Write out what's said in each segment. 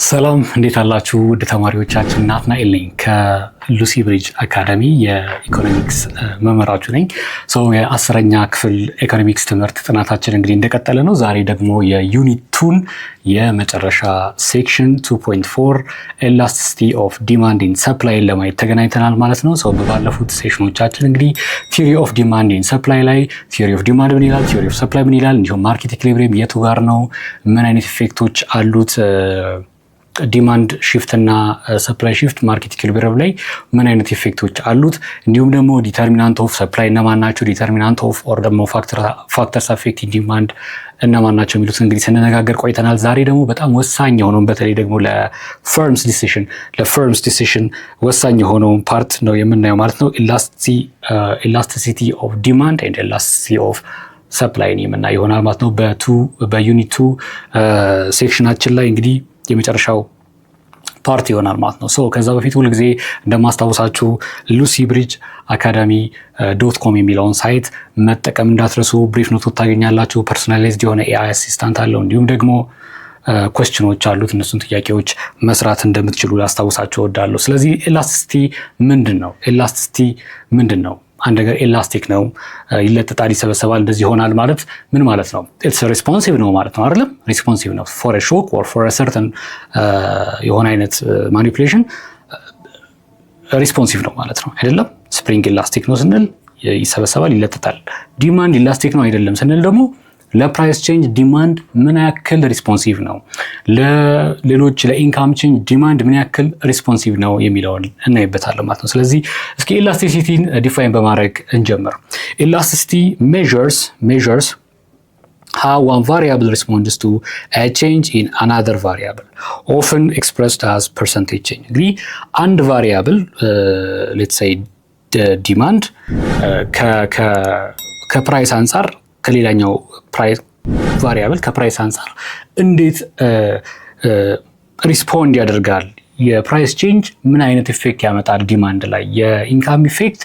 ሰላም እንዴት አላችሁ? ውድ ተማሪዎቻችን ናትናኤል ነኝ ከሉሲ ብሪጅ አካዳሚ የኢኮኖሚክስ መምህራችሁ ነኝ። የአስረኛ ክፍል ኢኮኖሚክስ ትምህርት ጥናታችን እንግዲህ እንደቀጠለ ነው። ዛሬ ደግሞ የዩኒት 2 የመጨረሻ ሴክሽን 2.4 ኤላስቲሲቲ ኦፍ ዲማንድ ኢን ሰፕላይ ለማየት ተገናኝተናል ማለት ነው። በባለፉት ሴክሽኖቻችን እንግዲህ ቲዮሪ ኦፍ ዲማንድ ኢን ሰፕላይ ላይ ቲዮሪ ኦፍ ዲማንድ ምን ይላል፣ ቲዮሪ ኦፍ ሰፕላይ ምን ይላል፣ እንዲሁም ማርኬት ኢኩሊብሪየም የቱ ጋር ነው፣ ምን አይነት ኢፌክቶች አሉት፣ ዲማንድ ሺፍት እና ሰፕላይ ሺፍት ማርኬት ኢኩሊብሪየም ላይ ምን አይነት ኢፌክቶች አሉት፣ እንዲሁም ደግሞ ዲተርሚናንት ኦፍ ሰፕላይ እነማን ናቸው፣ ዲተርሚናንት ኦፍ ኦር ደግሞ ፋክተርስ አፌክቲንግ ዲማንድ እነማን ናቸው የሚሉት እንግዲህ ስንነጋገር ቆይተናል። ዛሬ ደግሞ በጣም ወሳኝ የሆነውን በተለይ ደግሞ ለፈርምስ ዲሲሽን ወሳኝ የሆነውን ፓርት ነው የምናየው ማለት ነው። ኤላስቲሲቲ ኦፍ ዲማንድ ኤንድ ኤላስቲሲቲ ኦፍ ሰፕላይ የምናየው ይሆናል ማለት ነው በዩኒት 2 ሴክሽናችን ላይ እንግዲህ የመጨረሻው ፓርት ይሆናል ማለት ነው። ከዛ በፊት ሁልጊዜ እንደማስታውሳችሁ ሉሲ ብሪጅ አካዳሚ .com የሚለውን ሳይት መጠቀም እንዳትረሱ። ብሪፍ ኖት ታገኛላችሁ። ፐርሶናላይዝድ የሆነ ኤአይ አሲስታንት አለው። እንዲሁም ደግሞ ኩዌስችኖች አሉት። እነሱን ጥያቄዎች መስራት እንደምትችሉ ላስታውሳችሁ እወዳለሁ። ስለዚህ ኤላስቲሲቲ ምንድን ነው? ኤላስቲሲቲ ምንድን ነው? አንድ ነገር ኤላስቲክ ነው፣ ይለጠጣል፣ ይሰበሰባል፣ እንደዚህ ይሆናል ማለት ምን ማለት ነው? ኢትስ ሪስፖንሲቭ ነው ማለት ነው አይደለም? ሪስፖንሲቭ ነው ፎር ኤ ሾክ ኦር ፎር ኤ ሰርተን የሆነ አይነት ማኒፑሌሽን ሪስፖንሲቭ ነው ማለት ነው አይደለም? ስፕሪንግ ኤላስቲክ ነው ስንል ይሰበሰባል፣ ይለጠጣል። ዲማንድ ኤላስቲክ ነው አይደለም ስንል ደግሞ ለፕራይስ ቼንጅ ዲማንድ ምን ያክል ሪስፖንሲቭ ነው፣ ለሌሎች ለኢንካም ቼንጅ ዲማንድ ምን ያክል ሪስፖንሲቭ ነው የሚለውን እናይበታለን ማለት ነው። ስለዚህ እስኪ ኤላስቲሲቲን ዲፋይን በማድረግ እንጀምር። ኤላስቲሲቲ measures how one variable responds to a change in another variable, often expressed as percentage change. እንግዲህ አንድ ቫሪያብል let's say ዲማንድ ከፕራይስ አንጻር ከሌላኛው ፕራይስ ቫሪያብል ከፕራይስ አንጻር እንዴት ሪስፖንድ ያደርጋል፣ የፕራይስ ቼንጅ ምን አይነት ኢፌክት ያመጣል ዲማንድ ላይ፣ የኢንካም ኢፌክት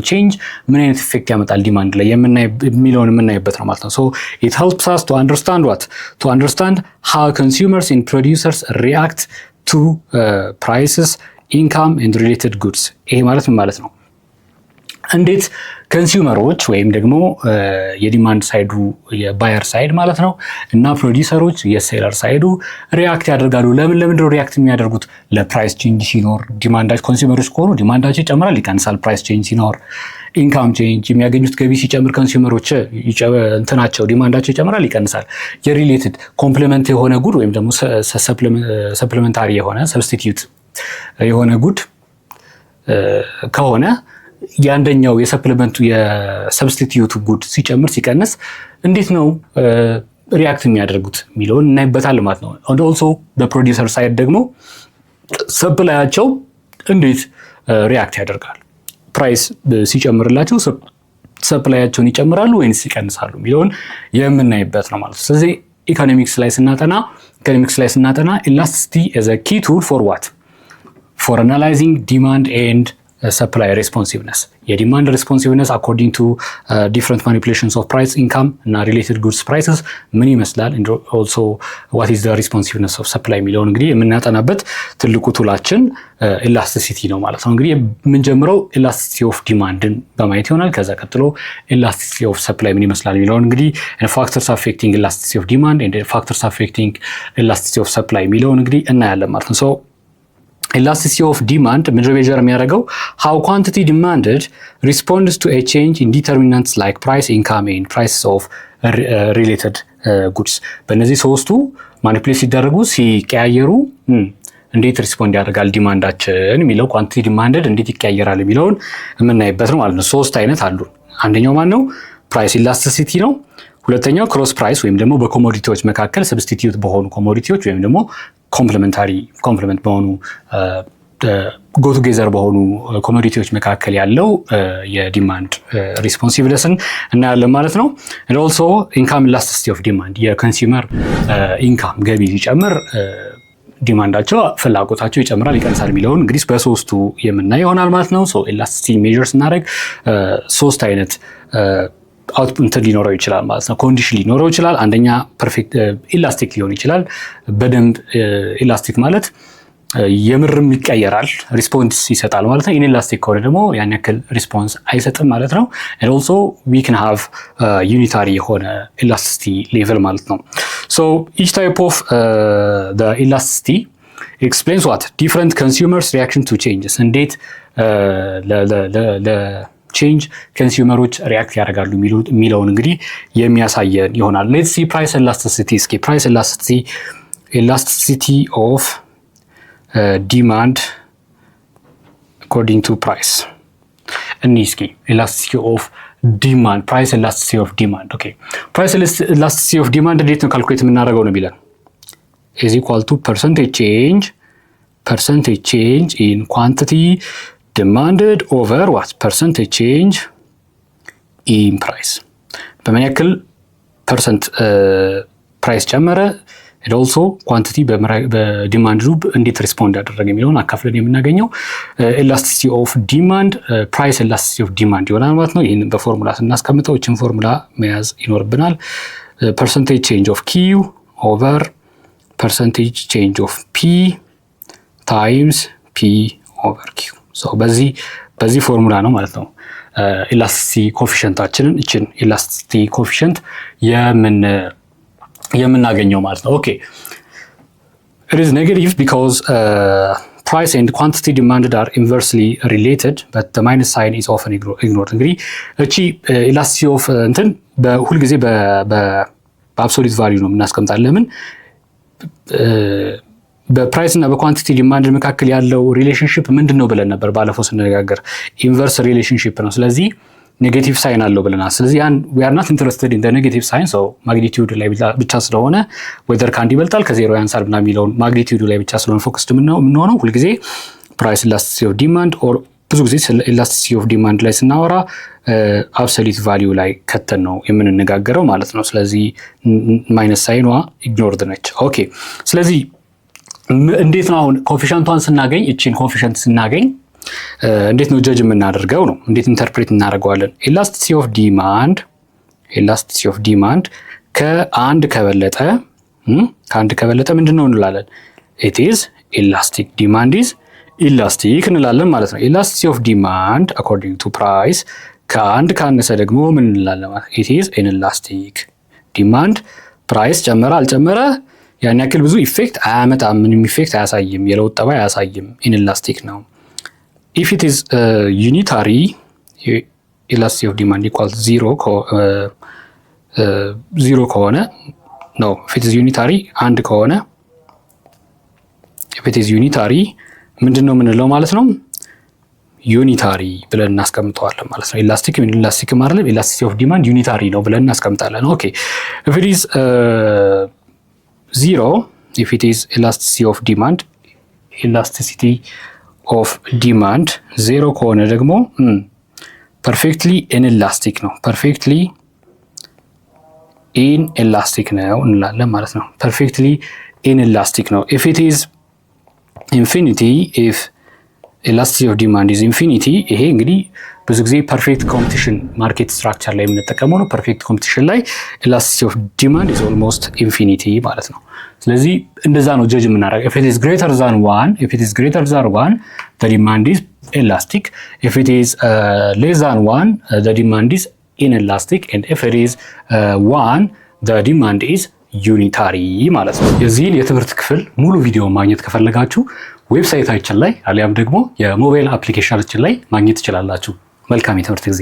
ቼንጅ ምን አይነት ኢፌክት ያመጣል ዲማንድ ላይ የሚለውን የምናይበት ነው ማለት ነው። it helps us to understand how consumers and producers react to prices, income and related goods። ይሄ ማለት ምን ማለት ነው? እንዴት ኮንሱመሮች ወይም ደግሞ የዲማንድ ሳይዱ የባየር ሳይድ ማለት ነው እና ፕሮዲውሰሮች የሴለር ሳይዱ ሪያክት ያደርጋሉ። ለምን ሪያክት የሚያደርጉት? ለፕራይስ ቼንጅ ሲኖር ዲማንዳቸው ኮንሱመሮች ከሆኑ ዲማንዳቸው ይጨምራል፣ ይቀንሳል። ፕራይስ ቼንጅ ሲኖር ኢንካም ቼንጅ የሚያገኙት ገቢ ሲጨምር ኮንሱመሮች እንትናቸው ዲማንዳቸው ይጨምራል፣ ይቀንሳል። የሪሌትድ ኮምፕሊመንት የሆነ ጉድ ወይም ደግሞ ሰፕሊመንታሪ የሆነ ሰብስቲቲዩት የሆነ ጉድ ከሆነ የአንደኛው የሰፕሊመንቱ የሰብስቲቲዩቱ ጉድ ሲጨምር ሲቀንስ እንዴት ነው ሪያክት የሚያደርጉት የሚለውን እናይበታል ማለት ነው። ኦልሶ በፕሮዲውሰር ሳይድ ደግሞ ሰፕላያቸው እንዴት ሪያክት ያደርጋል፣ ፕራይስ ሲጨምርላቸው ሰፕላያቸውን ይጨምራሉ ወይንስ ይቀንሳሉ የሚለውን የምናይበት ነው ማለት ነው። ስለዚህ ኢኮኖሚክስ ላይ ስናጠና ኤላስቲሲቲ as a key tool for what? For analyzing demand and supply responsiveness. የዲማንድ ሬስፖንሲቭነስ አኮርዲንግ ቱ ዲፍረንት ማኒፑሌሽንስ ኦፍ ፕራይስ ኢንካም እና ሪሌትድ ጉድስ ፕራይስስ ምን ይመስላል፣ ኦልሶ ዋት ኢዝ ዘ ሬስፖንሲቭነስ ኦፍ ሰፕላይ የሚለውን እንግዲህ የምናጠናበት ትልቁ ቱላችን ኤላስቲሲቲ ነው ማለት ነው። እንግዲህ የምንጀምረው ኤላስቲሲቲ ኦፍ ዲማንድን በማየት ይሆናል። ከዛ ቀጥሎ ኤላስቲሲቲ ኦፍ ሰፕላይ ምን ይመስላል የሚለውን እንግዲህ ፋክተርስ አፌክቲንግ ኤላስቲሲቲ ኦፍ ዲማንድ ኤንድ ፋክተርስ አፌክቲንግ ኤላስቲሲቲ ኦፍ ሰፕላይ የሚለውን እንግዲህ እናያለን ማለት ነው። Elasticity of demand measure የሚያደርገው how quantity demanded responds to a change in determinants like price, income and prices of related goods። በእነዚህ ሶስቱ ማኒፑሌት ሲደረጉ ሲቀያየሩ እንዴት ሪስፖንድ ያደርጋል ዲማንዳችን የሚለው ኳንቲቲ ዲማንድድ እንዴት ይቀያየራል የሚለውን የምናይበት ነው ማለት ነው። ሶስት አይነት አሉ። አንደኛው ማን ነው? ፕራይስ ኢላስቲሲቲ ነው። ሁለተኛው ክሮስ ፕራይስ ወይም ደግሞ በኮሞዲቲዎች መካከል ሰብስቲቲዩት በሆኑ ኮሞዲቲዎች ወይም ደግሞ ኮምፕሊመንት በሆኑ ጎ ቱጌዘር በሆኑ ኮሞዲቲዎች መካከል ያለው የዲማንድ ሪስፖንሲቭነስን እናያለን ማለት ነው። and also income elasticity of demand የኮንሱመር ኢንካም ገቢ ሲጨምር ዲማንዳቸው ፍላጎታቸው ይጨምራል ይቀንሳል የሚለውን እንግዲህ በሶስቱ የምናይ ይሆናል ማለት ነው። ኤላስቲሲቲ ሜዠር ስናደርግ ሶስት አይነት እንትን ሊኖረው ይችላል ማለት ነው። ኮንዲሽን ሊኖረው ይችላል። አንደኛ ፐርፌክት ኢላስቲክ ሊሆን ይችላል። በደንብ ኢላስቲክ ማለት የምርም ይቀየራል፣ ሪስፖንስ ይሰጣል ማለት ነው። ኢንኤላስቲክ ከሆነ ደግሞ ያን ያክል ሪስፖንስ አይሰጥም ማለት ነው። and also we can have unitary የሆነ elasticity level ማለት ነው። so each type of the elasticity explains what different consumers reaction to changes እንዴት ለቼንጅ ኮንሱመሮች ሪያክት ያደርጋሉ የሚለውን እንግዲህ የሚያሳየን ይሆናል። let's see price elasticity እስኪ price elasticity of demand according to price እስኪ elasticity of demand price elasticity of demand okay price elasticity of demand እንዴት ነው ካልኩሌት የምናደርገው ነው ቢለን is equal to percentage change in quantity demanded over what percentage change in price በምን ያክል ፐርሰንት ፕራይስ ጨመረ and also quantity በዲማንድ ሉብ እንዴት ሪስፖንድ ያደረገ የሚለውን አካፍለን የምናገኘው elasticity of demand price elasticity of demand ይሆናል ማለት ነው። ይህንን በፎርሙላ ስናስቀምጠው እችን ፎርሙላ መያዝ ይኖርብናል። percentage change of Q over percentage change of P times P over Q so በዚህ ፎርሙላ ነው ማለት ነው elasticity ኮኤፊሽንታችንን እችን elasticity ኮኤፊሽንት የምናገኘው ማለት ነው። ኦኬ it is negative because price and quantity demanded are inversely related but the minus sign is often ignored እንግዲህ እቺ elasticity of እንትን በሁል ጊዜ በአብሶሉት ቫልዩ ነው የምናስቀምጣለን። ለምን በፕራይስ እና በኳንቲቲ ዲማንድ መካከል ያለው ሪሌሽንሺፕ ምንድነው ብለን ነበር ባለፈው ስንነጋገር ኢንቨርስ ሪሌሽንሺፕ ነው። ስለዚህ ኔጌቲቭ ሳይን አለው ብለናል። ስለዚህ we are not interested in the negative sign so ማግኒቲዩድ ላይ ብቻ ስለሆነ whether ከአንድ ይበልጣል ከዜሮ ያንሳል ምናምን የሚለውን ማግኒቲዩድ ላይ ብቻ ስለሆነ ፎከስድ የምንሆነው ሁልጊዜ ፕራይስ ኢላስቲሲቲ ኦፍ ዲማንድ ኦር ብዙ ጊዜ ስለ ኢላስቲሲቲ ኦፍ ዲማንድ ላይ ስናወራ አብሶሉት ቫልዩ ላይ ከተን ነው የምንነጋገረው ማለት ነው። ስለዚህ ማይነስ ሳይኗ ኢግኖርድ ነች። ኦኬ ስለዚህ እንዴት ነው አሁን ኮኤፊሽንቷን ስናገኝ እቺን ኮኤፊሽንት ስናገኝ እንዴት ነው ጀጅ የምናደርገው ነው? እንዴት ኢንተርፕሬት እናደርገዋለን? elasticity of demand ከአንድ ከበለጠ ምንድነው እንላለን? it is elastic demand is elastic እንላለን ማለት ነው። elasticity of demand according to price ከአንድ ካነሰ ደግሞ ምን እንላለን ማለት it is inelastic demand price ጨመረ አልጨመረ ያን ያክል ብዙ ኢፌክት አያመጣም፣ ምንም ኢፌክት አያሳይም፣ የለውጥ ጠባይ አያሳይም፣ inelastic ነው። if it is unitary elasticity of demand equals 0 ከሆነ no if it is unitary አንድ ከሆነ if it is unitary ምንድነው የምንለው ማለት ነው? ዩኒታሪ ብለን እናስቀምጠዋለን ማለት ነው። ኢላስቲክ አይደለም elasticity of demand unitary ነው ብለን እናስቀምጣለን። ኦኬ if it is 0 if it is elasticity of demand 0 ከሆነ ደግሞ perfectly inelastic ነው እንላለን ማለት ነው። perfectly inelastic ነው። if it is infinity if elasticity of demand is infinity ይሄ እንግዲህ ብዙ ጊዜ ፐርፌክት ኮምፒቲሽን ማርኬት ስትራክቸር ላይ የምንጠቀመው ነው። ፐርፌክት ኮምፒቲሽን ላይ elasticity of demand is almost infinity ማለት ነው። ስለዚህ እንደዛ ነው ጀጅ የምናደርገው። if it is greater than 1 the demand is elastic if it is less than 1 the demand is inelastic and if it is 1 the demand is unitary ማለት ነው። የዚህን የትምህርት ክፍል ሙሉ ቪዲዮ ማግኘት ከፈለጋችሁ ዌብሳይታችን ላይ አሊያም ደግሞ የሞባይል አፕሊኬሽናችን ላይ ማግኘት ትችላላችሁ። መልካም የትምህርት ጊዜ